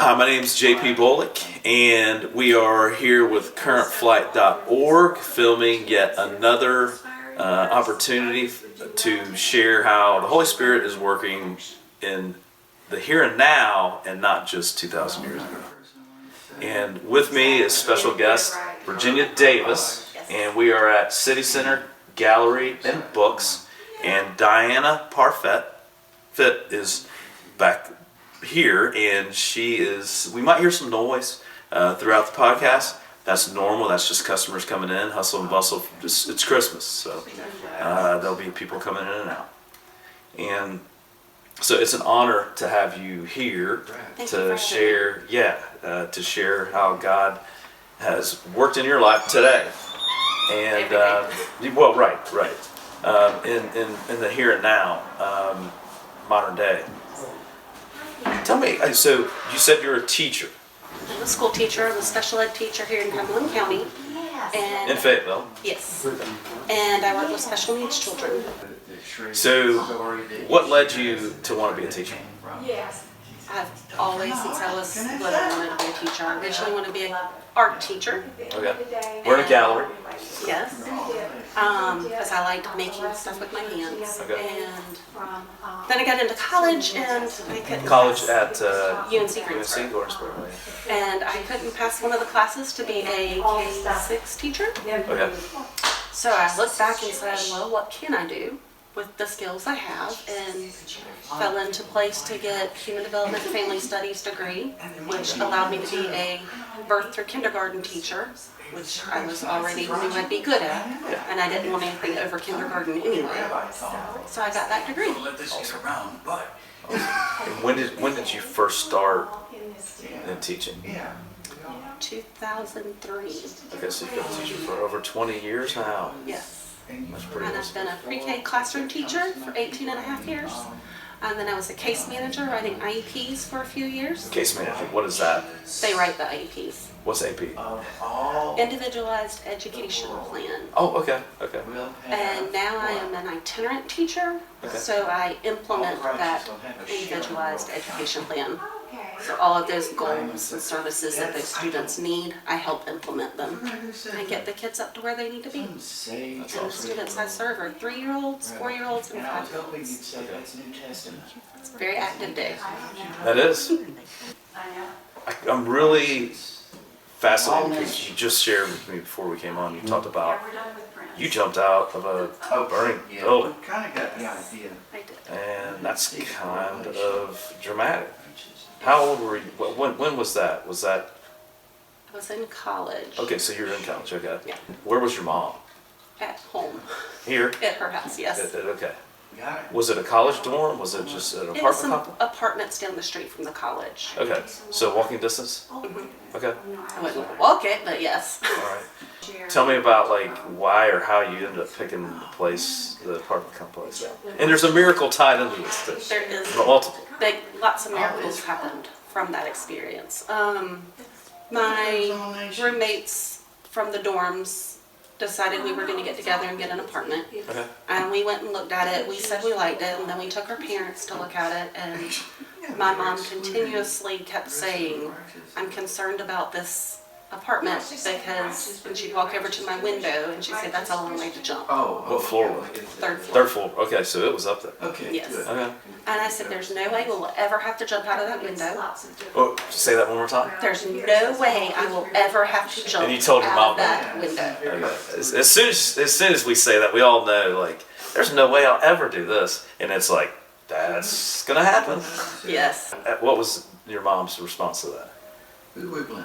Hi, my name is JP Bullock, and we are here with currentflight.org filming yet another opportunity to share how the Holy Spirit is working in the here and now and not just 2,000 years ago. And with me is special guest Virginia Davis, and we are at City Center Gallery and Books, and Diana Parfit is back here, and we might hear some noise throughout the podcast. That's normal. That's just customers coming in, hustle and bustle. It's Christmas, so there'll be people coming in and out. And so it's an honor to have you here to share, to share how God has worked in your life today. And well, right. In the here and now, modern day. Tell me, so you said you're a teacher. I'm a school teacher. I'm a special ed teacher here in Cumberland County. And in Fayetteville? Yes. And I work with special needs children. So, what led you to want to be a teacher? I've always, since I was little, wanted to be a teacher. I originally wanted to be an art teacher. Okay. We're in a gallery. Yes. Because I liked making stuff with my hands. Okay. And then I got into college, and I couldn't College pass at UNC Greensboro. And I couldn't pass one of the classes to be a K-6 teacher. Okay. So I looked back and said, well, what can I do with the skills I have, and fell into place to get Human Development and Family Studies degree, which allowed me to be a birth through kindergarten teacher, which I was already knew I'd be good at, and I didn't want anything over kindergarten anyway. So I got that degree. And when did you first start in teaching? 2003. Okay, so you've been a teacher for over 20 years now. Yes. That's pretty And I've been a pre-K classroom teacher for 18 and a half years. And then I was a case manager writing IEPs for a few years. Case manager, what is that? They write the IEPs. What's AP? Individualized Education Plan. Oh, okay. And now I am an itinerant teacher, so I implement that individualized education plan. So all of those goals and services that those students need, I help implement them and get the kids up to where they need to be. And the students I serve are 3-year-olds, 4-year-olds, and 5-year-olds. It's a very active day. That is. I'm really fascinated because you just shared with me before we came on, you talked about you jumped out of a burning building. Kind of got the idea. I did. And that's kind of dramatic. How old were you? When was that? Was that? I was in college. Okay, so you were in college. Okay. Yeah. Where was your mom? At home. Here? At her house, yes. Okay. Got it. Was it a college dorm? Was it just an It was apartment some complex? apartments down the street from the college. Okay. So walking distance? Mm-hmm. Okay. I wouldn't walk it, but yes. All right. Tell me about like why or how you ended up picking the place, the apartment complex. And there's a miracle tied into this too. There is Multiple. lots of miracles happened from that experience. My roommates from the dorms decided we were going to get together and get an apartment. Okay. And we went and looked at it. We said we liked it, and then we took our parents to look at it. And my mom continuously kept saying, "I'm concerned about this apartment," because when she'd walk over to my window and she'd say, "That's a long way to jump." Oh. What floor was it? Third floor. Third floor. Okay, so it was up there. Okay. Yes. Good. Okay. And I said, "There's no way we'll ever have to jump out of that window. Oh, say that one more time. There's no way I will ever have to jump And you told your out mom of that window." Okay. As soon as we say that, we all know like there's no way I'll ever do this, and it's like that's gonna happen. Yes. What was your mom's response to that?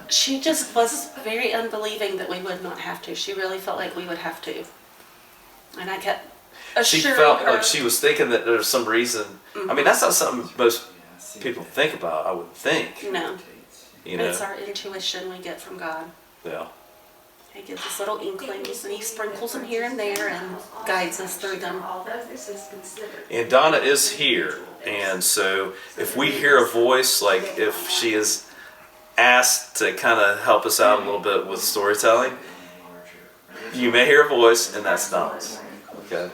She just was very unbelieving that we would not have to. She really felt like we would have to. And I kept She assuring felt her. like she was thinking that there's some reason. I mean, that's not something most people think about. I would think. No, You know. it's our intuition we get from God. Yeah. He gives us little inklings, and he sprinkles them here and there and guides us through them. And Donna is here, and so if we hear a voice, like if she is asked to kind of help us out a little bit with storytelling, you may hear a voice, and that's Donna's. Okay.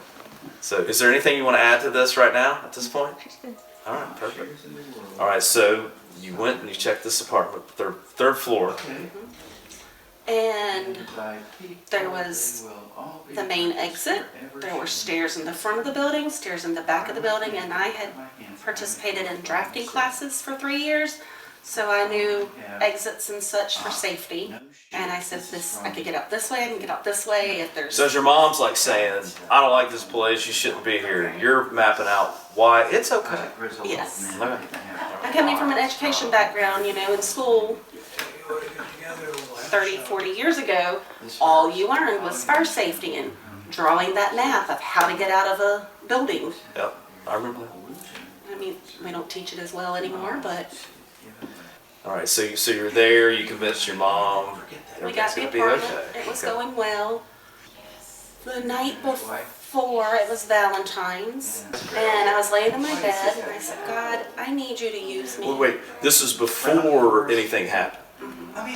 So is there anything you want to add to this right now at this point? All right, perfect. All right, so you went and you checked this apartment, third floor. And there was the main exit. There were stairs in the front of the building, stairs in the back of the building, and I had participated in drafting classes for 3 years, so I knew exits and such for safety. And I said, I could get out this way, I can get out this way if there's... So as your mom's like saying, I don't like this place, you shouldn't be here. You're mapping out why it's okay. Yes. Okay. I'm coming from an education background, you know, in school 30, 40 years ago, all you learned was fire safety and drawing that map of how to get out of a building. Yep, I remember that. I mean, we don't teach it as well anymore, but All right, so you're there, you convinced your mom, we got everything's the gonna be apartment. okay. It was Okay. going well. The night before, it was Valentine's, and I was laying in my bed, and I said, God, I need you to use me. Wait, this is before anything happened.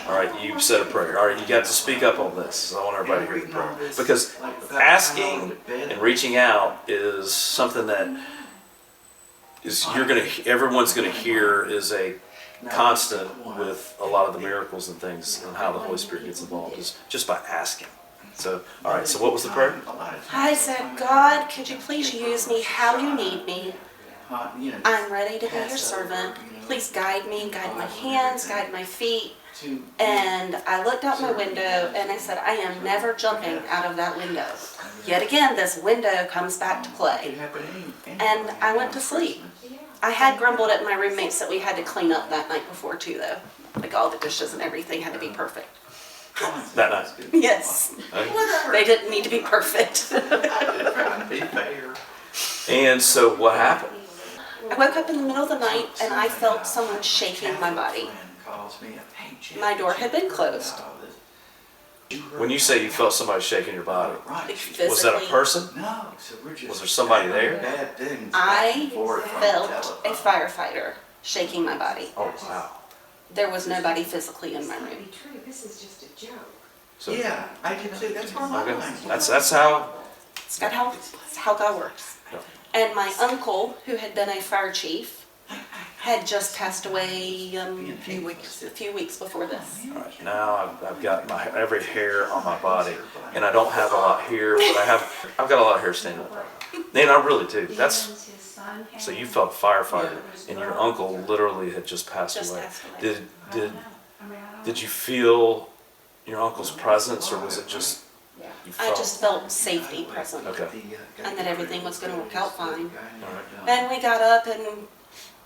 All right, you said a prayer. All right, you got to speak up on this. So I want everybody to hear the prayer. Because asking and reaching out is something that is everyone's gonna hear is a constant with a lot of the miracles and things and how the Holy Spirit gets involved is just by asking. So, all right, so what was the prayer? I said, God, could you please use me how you need me? I'm ready to be your servant. Please guide me, guide my hands, guide my feet. And I looked out my window and I said, I am never jumping out of that window. Yet again, this window comes back to play. And I went to sleep. I had grumbled at my roommates that we had to clean up that night before too, though. Like all the dishes and everything had to be perfect. That night. Yes. They didn't need to be perfect. And so what happened? I woke up in the middle of the night and I felt someone shaking my body. My door had been closed. When you say you felt somebody shaking your body, Physically. was that a person? No, so we're just Was there somebody there? bad things I for felt a firefighter shaking my body. Oh, wow. There was nobody physically in my room. This is just a joke. So, Yeah, I can see that's where my okay. mind That's how. That's how God works. Yeah. And my uncle, who had been a fire chief, had just passed away a few weeks before this. All right, now I've got every hair on my body, and I don't have a lot here, but I've got a lot of hair standing up. And I really do. So you felt a firefighter, and your uncle literally had just passed Just away. passed away. Did you feel your uncle's presence, or was it just you I felt? just felt safety present. Okay. And that everything was going to work out fine. And we got up and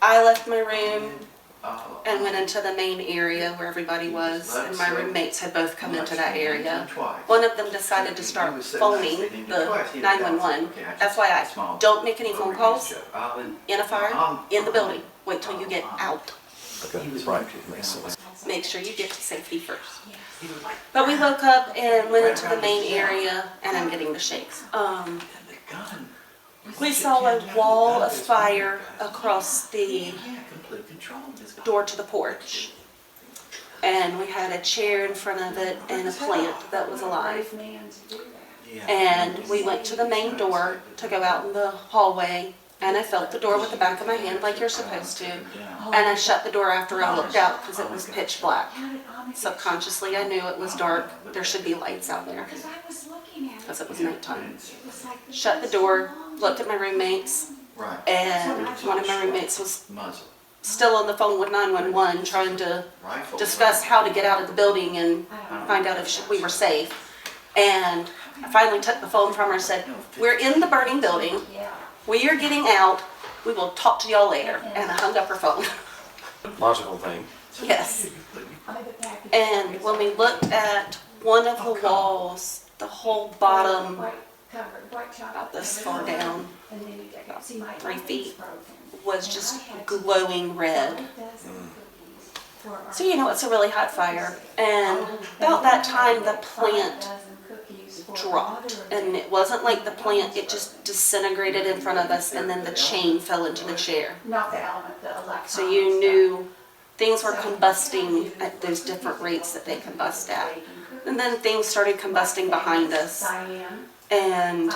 I left my room and went into the main area where everybody was, and my roommates had both come into that area. One of them decided to start phoning the 911. FYI, don't make any phone calls in a fire, in the building. Wait till you get out. Okay, right, makes sense. Make sure you get to safety first. But we woke up and went into the main area, and I'm getting the shakes. We saw a wall of fire across the door to the porch. And we had a chair in front of it and a plant that was alive. And we went to the main door to go out in the hallway, and I felt the door with the back of my hand like you're supposed to. And I shut the door after I looked out because it was pitch black. Subconsciously, I knew it was dark. There should be lights out there because it was nighttime. Shut the door, looked at my roommates, and one of my roommates was still on the phone with 911 trying to discuss how to get out of the building and find out if we were safe. And I finally took the phone from her and said, we're in the burning building. We are getting out. We will talk to y'all later. And I hung up her phone. Logical thing. Yes. And when we looked at one of the walls, the whole bottom, about this far down, about 3 feet, was just glowing red. So you know it's a really hot fire. And about that time the plant dropped. And it wasn't like the plant, it just disintegrated in front of us, and then the chain fell into the chair. So you knew things were combusting at those different rates that they combust at. And then things started combusting behind us. And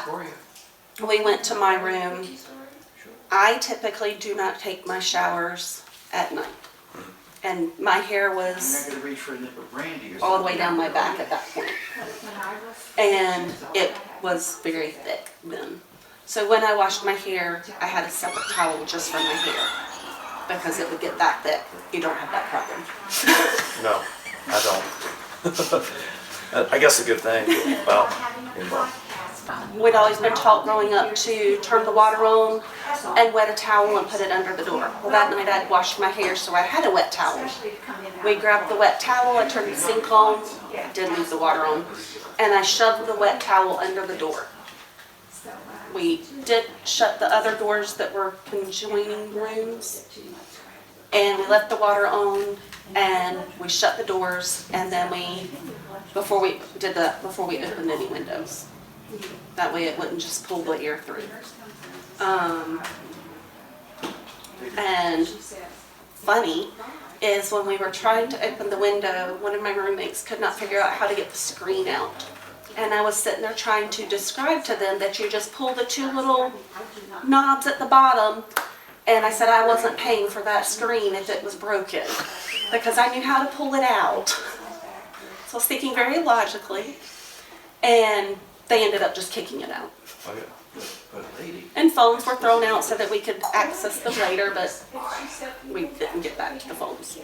we went to my room. I typically do not take my showers at night. And my hair I'm was not gonna reach for a nip of brandy or all the way something. down my back at that point. And it was very thick then. So when I washed my hair, I had a separate towel just for my hair because it would get that thick. You don't have that problem. No, I don't. I guess a good thing. Well, We'd always been taught growing up to turn the water on and wet a towel and put it under the door. Well, that night I'd washed my hair, so I had a wet towel. We grabbed the wet towel, I turned the sink on, did leave the water on, and I shoved the wet towel under the door. We did shut the other doors that were conjoining rooms, and we left the water on, and we shut the doors, and then before we opened any windows. That way it wouldn't just pull the air through. And funny is when we were trying to open the window, one of my roommates could not figure out how to get the screen out. And I was sitting there trying to describe to them that you just pull the two little knobs at the bottom. And I said I wasn't paying for that screen if it was broken because I knew how to pull it out. So I was thinking very logically. And they ended up just kicking it out. okay. But lady, And phones were thrown out so that we could access them later, but we didn't get back to the phones.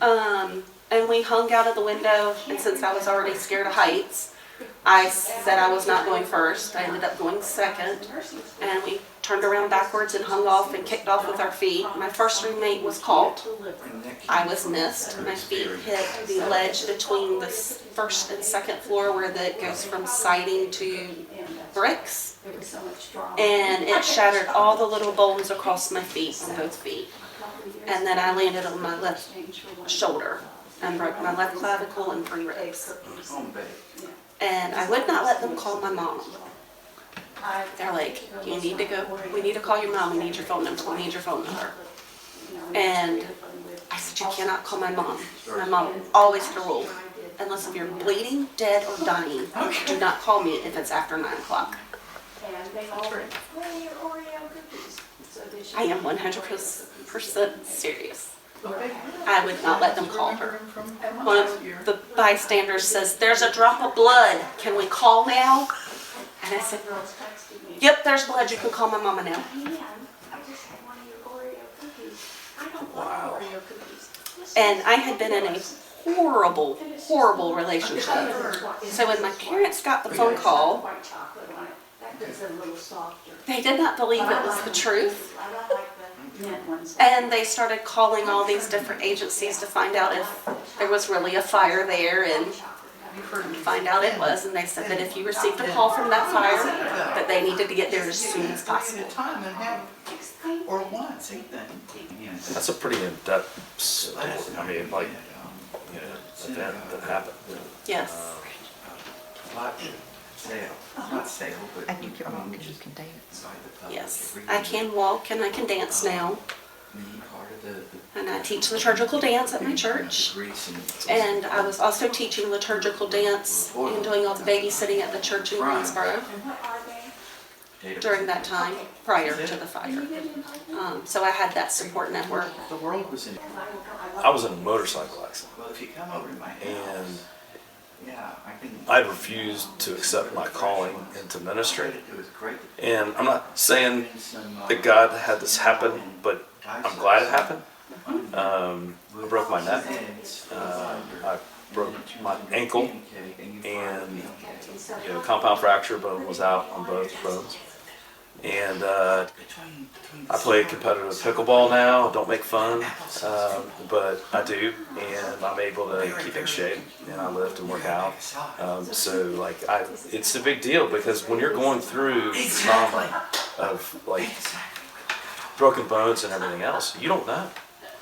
And we hung out of the window, and since I was already scared of heights, I said I was not going first. I ended up going second, and we turned around backwards and hung off and kicked off with our feet. My first roommate was caught. I was missed. My feet hit the ledge between the first and second floor where it goes from siding to bricks. And it shattered all the little bones across my feet, on both feet. And then I landed on my left shoulder and broke my left clavicle and 3 ribs. home bake. And I would not let them call my mom. They're like, you need to go, we need to call your mom, we need your phone number, we need your phone number. And I said, you cannot call my mom. My mom always had a rule, unless if you're bleeding, dead, or dying, do not call me if it's after 9 o'clock. I am 100% serious. I would not let them call her. One of the bystanders says, there's a drop of blood, can we call now? And I said, yep, there's blood, you can call my mama now. Wow. And I had been in a horrible, horrible relationship. So when my parents got the phone call, they did not believe it was the truth. And they started calling all these different agencies to find out if there was really a fire there, and find out it was. And they said that if you received a call from that fire, that they needed to get there as soon as possible. Time and have, or once, anything. That's a pretty in-depth story. I mean, like, you know, event that happened. Yes. Sale, not sale, but. I think your mom can just contain it. Yes. I can walk and I can dance now. Me, part of the. And I teach liturgical dance at my church. And I was also teaching liturgical dance and doing all the babysitting at the church in Greensboro during that time, prior to the fire. So I had that support network. The world was in. I was in a motorcycle accident, Well, if you come over to my and house, yeah, I can. I refused to accept my calling into ministry. It was great. And I'm not saying that God had this happen, but I'm glad it happened. I broke my neck. I broke my ankle, and compound fracture bone was out on both bones. And I play competitive pickleball now. Don't make fun, but I do, and I'm able to keep in shape, and I lift and work out. So like, it's a big deal because when you're going through trauma of like broken bones and everything else, you don't know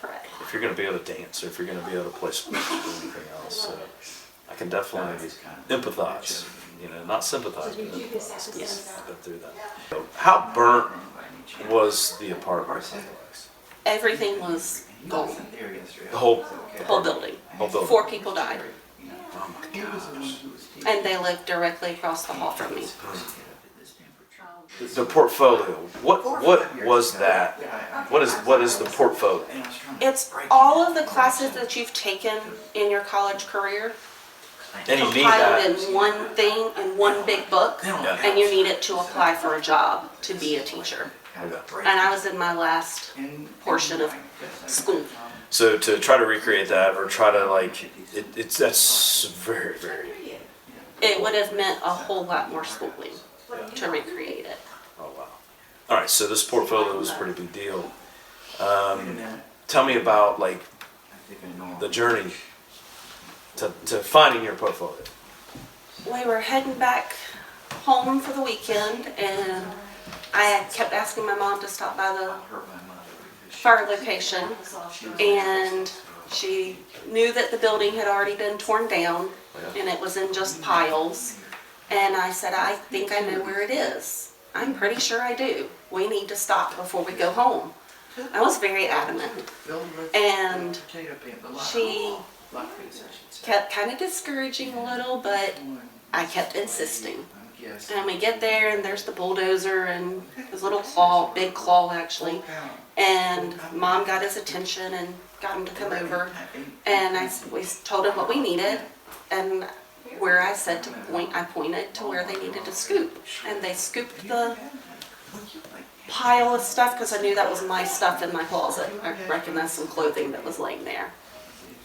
Correct. if you're going to be able to dance or if you're going to be able to play sports or anything else. So I can definitely empathize. Not sympathize, but empathize. Yes. Go through that. So how burnt was the apartment complex? Everything was gone. The whole The whole building. Whole building. 4 people died. Oh my gosh. And they lived directly across the hall from me. the portfolio. What was that? What is the portfolio? It's all of the classes that you've taken in your college career And you need compiled that. in one thing, in one big book, Yeah. and you need it to apply for a job, to be a teacher. Okay. And I was in my last portion of school. So to try to recreate that, or try to that's very, very. It would have meant a whole lot more schooling to recreate it. Oh wow. All right. So this portfolio was a pretty big deal. Tell me about the journey to finding your portfolio. We were heading back home for the weekend, and I kept asking my mom to stop by the fire location, and she knew that the building had already been torn down and it was in just piles. And I said, I think I know where it is. I'm pretty sure I do. We need to stop before we go home. I was very adamant. And she kept kind of discouraging a little, but I kept insisting. And we get there, and there's the bulldozer and his little claw, big claw actually. And Mom got his attention and got him to come over. And we told him what we needed. And where I said to point, I pointed to where they needed to scoop. And they scooped the pile of stuff, because I knew that was my stuff in my closet. I recognized some clothing that was laying there.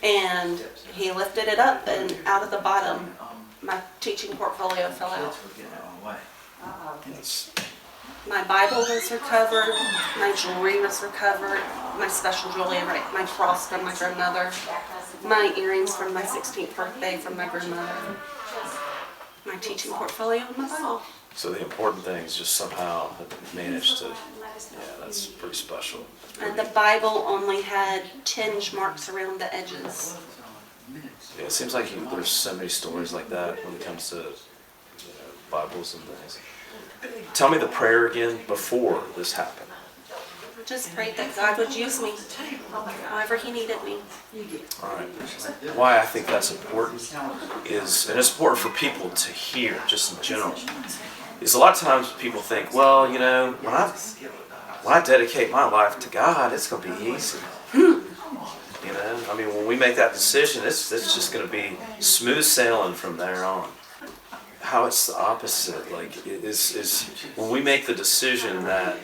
And he lifted it up, and out of the bottom, my teaching portfolio fell out. My Bible was recovered, my jewelry was recovered, my special jewelry, my cross from my grandmother, my earrings from my 16th birthday from my grandmother, my teaching portfolio, and my Bible. So the important things just somehow managed to. Yeah, that's pretty special. And the Bible only had tinge marks around the edges. Yeah, it seems like there's so many stories like that when it comes to Bibles and things. Tell me the prayer again before this happened. I just prayed that God would use me however He needed me. All right. Why I think that's important is, and it's important for people to hear, just in general, is a lot of times people think, well, when I dedicate my life to God, it's going to be easy. I mean, when we make that decision, it's just going to be smooth sailing from there on. How it's the opposite, is when we make the decision that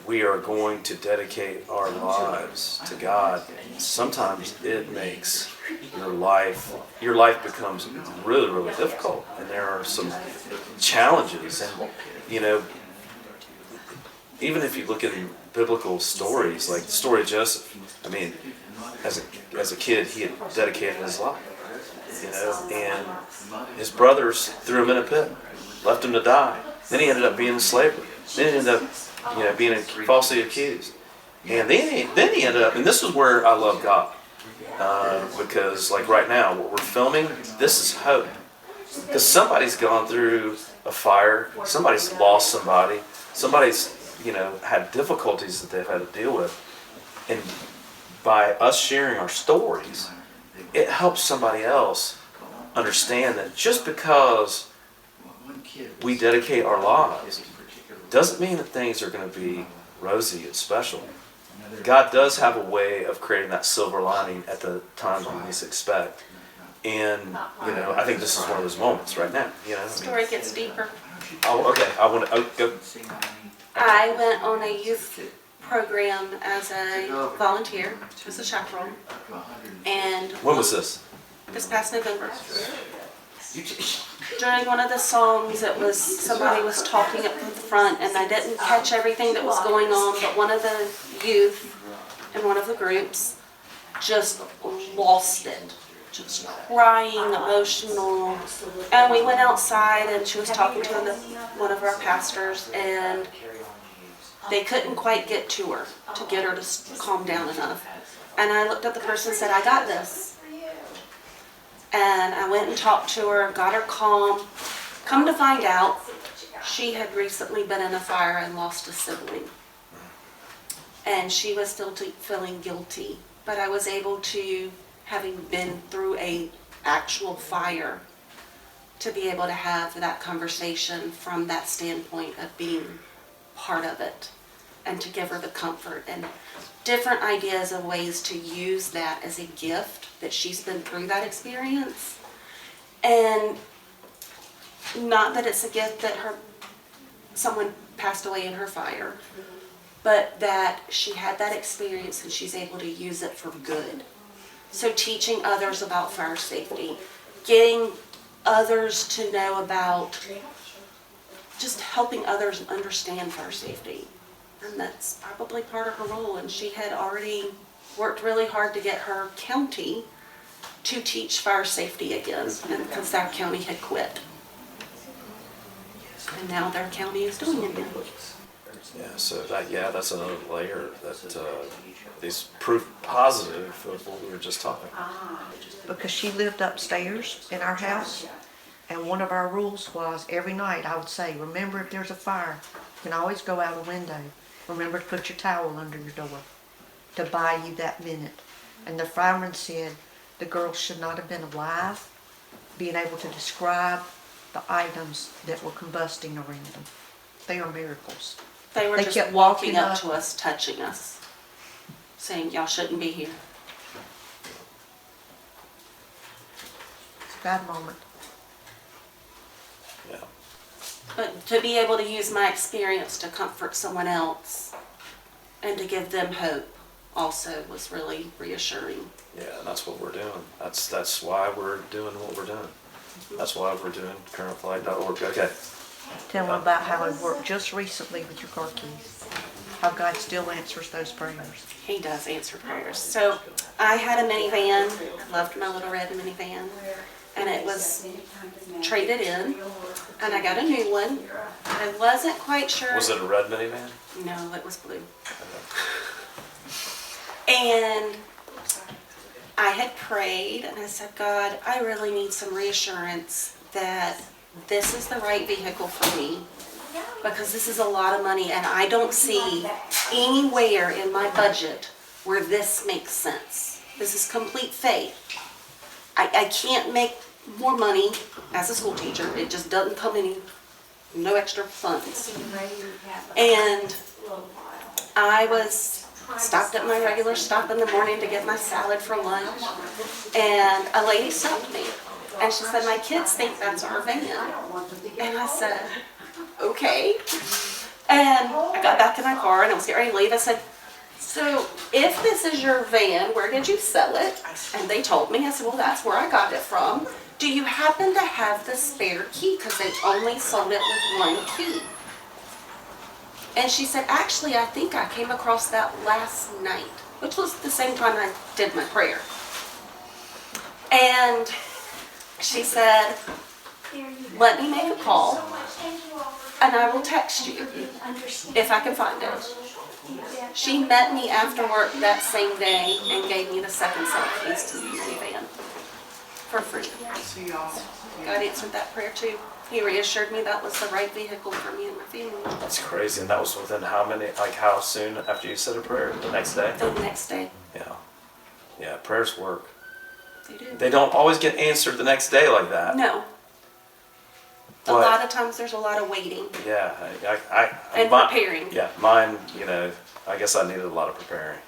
we are going to dedicate our lives to God, sometimes it makes your life becomes really, really difficult, and there are some challenges. And even if you look at biblical stories, like the story of Joseph, I mean, as a kid, he had dedicated his life, and his brothers threw him in a pit, left him to die. Then he ended up being in slavery. Then he ended up, being falsely accused. And then he ended up, and this is where I love God, because like right now, what we're filming, this is hope. Because somebody's gone through a fire, somebody's lost somebody, somebody's had difficulties that they've had to deal with, and by us sharing our stories, it helps somebody else understand that just because we dedicate our lives doesn't mean that things are going to be rosy and special. God does have a way of creating that silver lining at the times we least expect. And, I think this is one of those moments right now. The story gets deeper. Oh, okay. I want to go. I went on a youth program as a volunteer, as a chaperone, and When was this? this past November, during one of the songs, somebody was talking up from the front, and I didn't catch everything that was going on, but one of the youth in one of the groups just lost it. Just crying, emotional. And we went outside, and she was talking to one of our pastors, and they couldn't quite get to her to get her to calm down enough. And I looked at the person and said, I got this. And I went and talked to her, got her calm. Come to find out, she had recently been in a fire and lost a sibling. And she was still feeling guilty. But I was able to, having been through a actual fire, to be able to have that conversation from that standpoint of being part of it, and to give her the comfort and different ideas of ways to use that as a gift that she's been through that experience. And not that it's a gift that someone passed away in her fire, but that she had that experience and she's able to use it for good. So teaching others about fire safety, getting others to know about, just helping others understand fire safety. And that's probably part of her role. And she had already worked really hard to get her county to teach fire safety again, and because that county had quit. And now their county is doing it again. Yeah, so that's another layer that is proof positive of what we were just talking about. Because she lived upstairs in our house, and one of our rules was every night I would say, remember, if there's a fire, you can always go out a window. Remember to put your towel under your door to buy you that minute. And the fireman said the girls should not have been alive, being able to describe the items that were combusting around them. They are miracles. They were They just kept walking walking up up. to us, touching us, saying, y'all shouldn't be here. It's a God moment. Yeah. But to be able to use my experience to comfort someone else and to give them hope also was really reassuring. Yeah, and that's what we're doing. That's why we're doing what we're doing. That's why we're doing currentflight.org. Okay. Tell them about how it worked just recently with your car keys. How God still answers those prayers. He does answer prayers. So I had a minivan, loved my little red minivan, and it was traded in, and I got a new one. I wasn't quite sure. Was it a red minivan? No, it was blue. And I had prayed and I said, God, I really need some reassurance that this is the right vehicle for me, because this is a lot of money and I don't see anywhere in my budget where this makes sense. This is complete faith. I can't make more money as a school teacher. It just doesn't come any, no extra funds. And I was stopped at my regular stop in the morning to get my salad for lunch, and a lady stopped me and she said, my kids think that's our van. And I said, okay. And I got back in my car and I was getting ready to leave. I said, so if this is your van, where did you sell it? And they told me. I said, well, that's where I got it from. Do you happen to have the spare key? Because they only sold it with one key. And she said, actually, I think I came across that last night, which was the same time I did my prayer. And she said, let me make a call and I will text you if I can find it. She met me after work that same day and gave me the second set of keys to the minivan for free. God answered that prayer too. He reassured me that was the right vehicle for me and my family. That's crazy. And that was within how soon after you said a prayer? The next day? The next day. Yeah. Yeah, prayers work. They do. They don't always get answered the next day like that. No. A But- lot of times there's a lot of waiting Yeah, and preparing. Yeah, mine, I guess I needed a lot of preparing.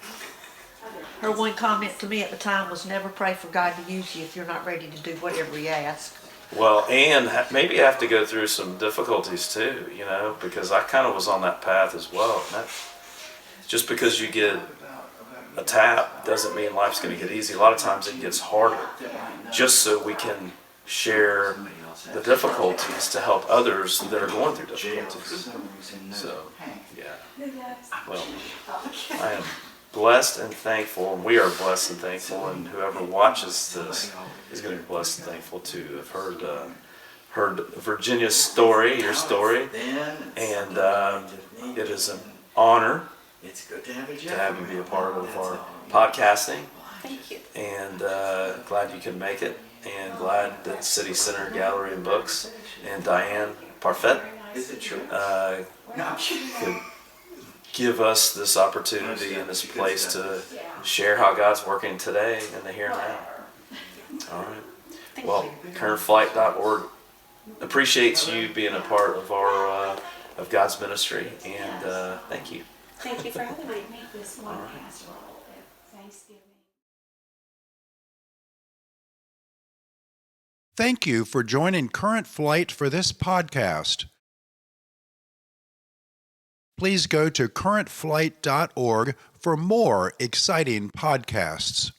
Her one comment to me at the time was, never pray for God to use you if you're not ready to do whatever He asks. Well, and maybe I have to go through some difficulties too, because I kind of was on that path as well. And just because you get a tap doesn't mean life's going to get easy. A lot of times it gets harder, just so we can share the difficulties to help others that are going through difficulties. So, yeah. Well, I am blessed and thankful, and we are blessed and thankful, and whoever watches this is going to be blessed and thankful too. I've heard Virginia's story, your story, and it is an honor It's good to have a to have you be a part of our podcasting, Thank you. and glad you could make it, and glad that City Center Gallery and Books and Diane Parfait Is it true? could give us this opportunity and this place to share how God's working today in the here and now. All right. Thank Well, you. currentflight.org appreciates you being a part of our of God's ministry, and thank you. Thank you for having me. Make this one casserole at Thanksgiving. Thank you for joining Current Flight for this podcast. Please go to currentflight.org for more exciting podcasts.